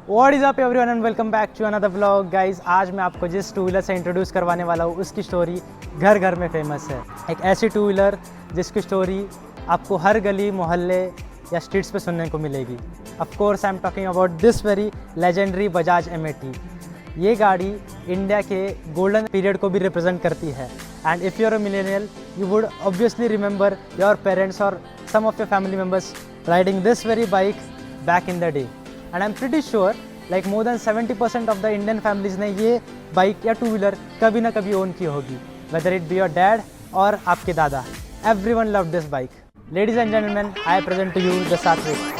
What is up everyone and welcome back to another vlog guys. आज मैं आपको जिस टू व्हीलर से इंट्रोड्यूस करवाने वाला हूँ उसकी स्टोरी घर घर में फेमस है। एक ऐसी टू व्हीलर जिसकी स्टोरी आपको हर गली मोहल्ले या स्ट्रीट्स पे सुनने को मिलेगी। Of course I am talking about this very legendary Bajaj M80। ये गाड़ी इंडिया के गोल्डन पीरियड को भी रिप्रेजेंट करती है। And if you are a millennial you would obviously remember your parents और some of your family members riding this very bike back in the day. And I am pretty sure like more than 70% of the Indian families ने ये bike या two wheeler कभी ना कभी own की होगी, whether it be your dad और आपके दादा। Everyone love this bike. Ladies and gentleman, I present to you the Satvik.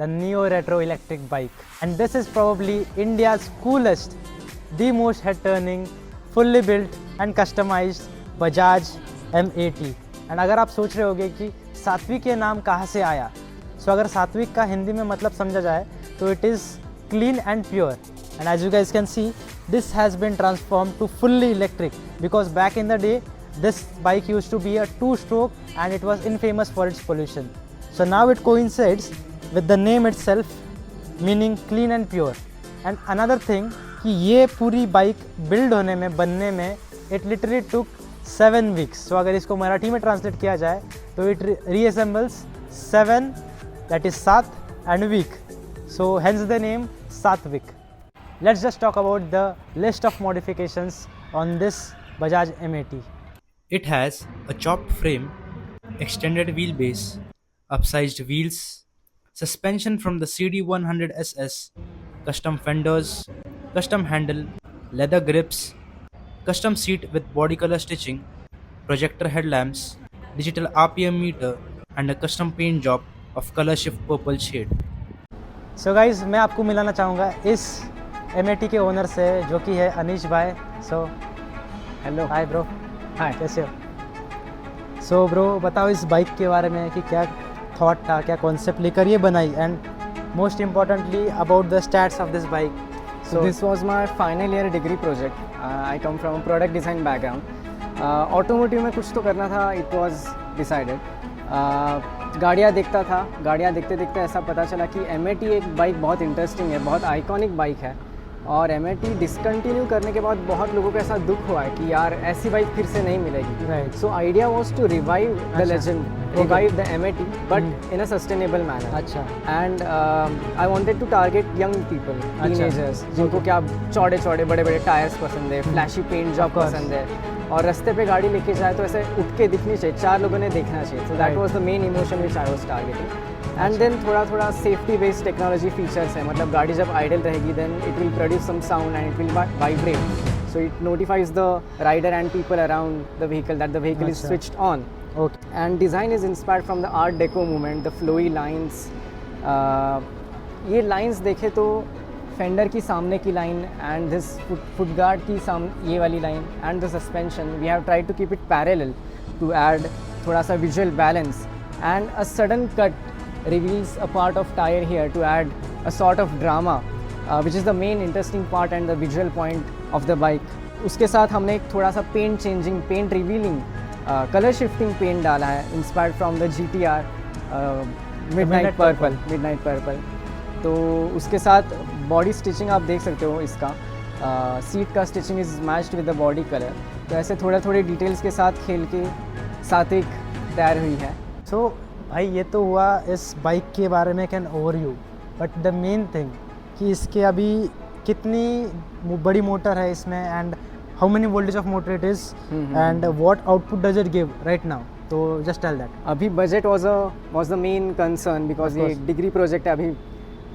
The Neo Retro electric bike, and this is probably India's coolest, the most head-turning, fully built and customized Bajaj M80। and अगर आप सोच रहे होगे कि सात्विक ये नाम कहाँ से आया, सो अगर सात्विक का हिंदी में मतलब समझा जाए तो it is clean and pure। and as you guys can see, this has been transformed to fully electric because back in the day this bike used to be a two-stroke and it was infamous for its pollution। so now it coincides with the name itself, meaning clean and pure। and another thing कि ये पूरी bike build होने में, बनने में it literally took 7 weeks। so अगर इसको मराठी में ट्रांसलेट किया जाए तो it reassembles 7, that is 7 and week, so hence the name Satvik। let's just talk about the list of modifications on this Bajaj M80। It has a chopped frame, extended wheelbase, upsized wheels, suspension from the CD100SS, custom fenders, custom handle, leather grips, custom seat with body color stitching, projector headlamps, digital RPM meter, and a custom paint job of color shift purple shade। So guys मैं आपको मिलाना चाहूँगा इस M80 के owner से, जो कि है अनीश भाई। So hello, hi bro. हाय, कैसे हो? सो ब्रो बताओ इस बाइक के बारे में कि क्या थॉट था, क्या कॉन्सेप्ट लेकर ये बनाई, and most importantly about the stats of this bike. So this was my final year degree project। I come from a product design background। Automotive में कुछ तो करना था, it was decided। गाड़ियाँ देखता था, गाड़ियाँ देखते देखते ऐसा पता चला कि M80 एक बाइक बहुत इंटरेस्टिंग है, बहुत आइकॉनिक बाइक है। और M80 डिसकंटिन्यू करने के बाद बहुत लोगों को ऐसा दुख हुआ है कि यार ऐसी बाइक फिर से नहीं मिलेगी। Right. So idea was to revive the legend, revive the M80 but in a sustainable manner. अच्छा। And I wanted to target young people, teenagers, जिनको क्या चौड़े चौड़े बड़े बड़े टायर्स पसंद है, फ्लैशी पेंट जॉब पसंद है, और रास्ते पे गाड़ी लेके जाए तो ऐसे उठ के दिखनी चाहिए, 4 लोगों ने देखना चाहिए। So that was the main emotion which I was targeting. And then थोड़ा थोड़ा सेफ्टी बेस्ड टेक्नोलॉजी फीचर्स है, मतलब गाड़ी जब आइडल रहेगी then it will produce some sound and it will vibrate, so it notifies the rider and people around the vehicle that the vehicle is switched on. Okay. And design is inspired from the art deco movement, the flowy lines. ये lines देखे तो fender की सामने की line and this foot guard की ये वाली line and the suspension, we have tried to keep it parallel to add थोड़ा सा visual balance. And a sudden cut reveals a part of tire here to add a sort of drama, which is the main interesting part and the visual point of the bike। उसके साथ हमने एक थोड़ा सा paint changing, paint revealing, colour shifting paint डाला है, inspired from the GTR midnight purple. तो उसके साथ बॉडी स्टिचिंग आप देख सकते हो, इसका सीट का stitching is matched with the body colour. तो ऐसे थोड़े थोड़े डिटेल्स के साथ खेल के साथ एक तैयार हुई है। सो भाई ये तो हुआ इस बाइक के बारे में can overview, but the main thing कि इसके अभी कितनी बड़ी मोटर है इसमें, and how many voltage of motor it is, and what output does it give right now, तो जस्ट टेल दैट। अभी budget was the main concern because ये डिग्री प्रोजेक्ट है, अभी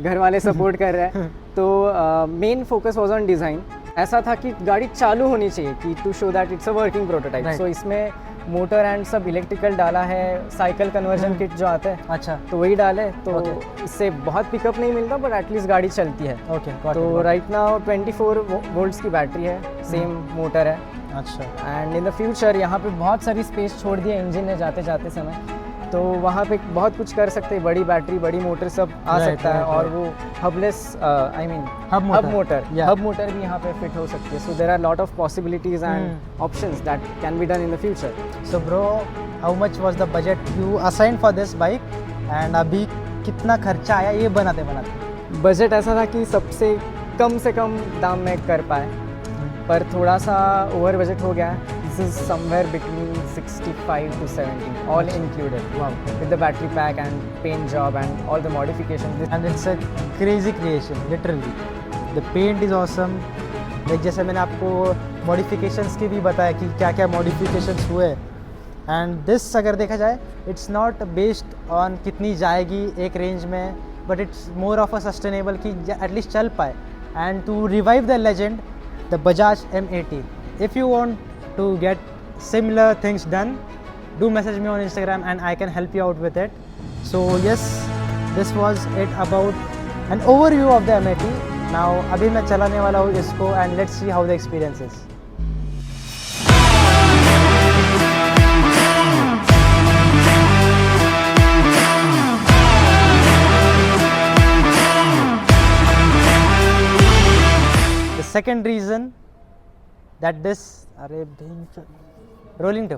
घर वाले सपोर्ट कर रहे हैं। तो main focus was on design. ऐसा था कि गाड़ी चालू होनी चाहिए कि to show that it's a working prototype. So इसमें मोटर एंड सब इलेक्ट्रिकल डाला है, साइकिल कन्वर्जन किट जो आता है, अच्छा, तो वही डाले। तो इससे बहुत पिकअप नहीं मिलता बट एटलीस्ट गाड़ी चलती है। ओके। तो राइट नाउ 24 वोल्ट्स की बैटरी है, सेम मोटर है। अच्छा। एंड इन द फ्यूचर यहाँ पे बहुत सारी स्पेस छोड़ दी है इंजन ने जाते जाते समय। तो वहाँ पे बहुत कुछ कर सकते हैं, बड़ी बैटरी बड़ी मोटर सब आ Right, सकता है right, और right. वो hubless I mean Hub motor. Yeah. Hub motor भी यहाँ पे फिट हो सकती है. So there are lot of possibilities and options that can be done in the future. So bro, how much was the budget you assigned for this bike? And अभी कितना खर्चा आया ये बनाते बनाते? बजट ऐसा था कि सबसे कम दाम में कर पाए, पर थोड़ा सा ओवर बजट हो गया है. This is somewhere between 65 to 70 all included Wow. with the battery pack and paint job and all the modifications. And it's a crazy creation, literally. The paint is awesome. Like जैसे मैंने आपको modifications की भी बताया कि क्या क्या modifications हुए. And this अगर देखा जाए, it's not based on कितनी जाएगी एक रेंज में, but it's more of a sustainable कि at least चल पाए. And to revive the legend, the Bajaj M80. If you want to get similar things done, do message me on Instagram and I can help you out with it. So yes, this was it about an overview of the M80. Now अभी मैं चलाने वाला हूँ इसको and let's see how the experience is. The second reason that this rolling to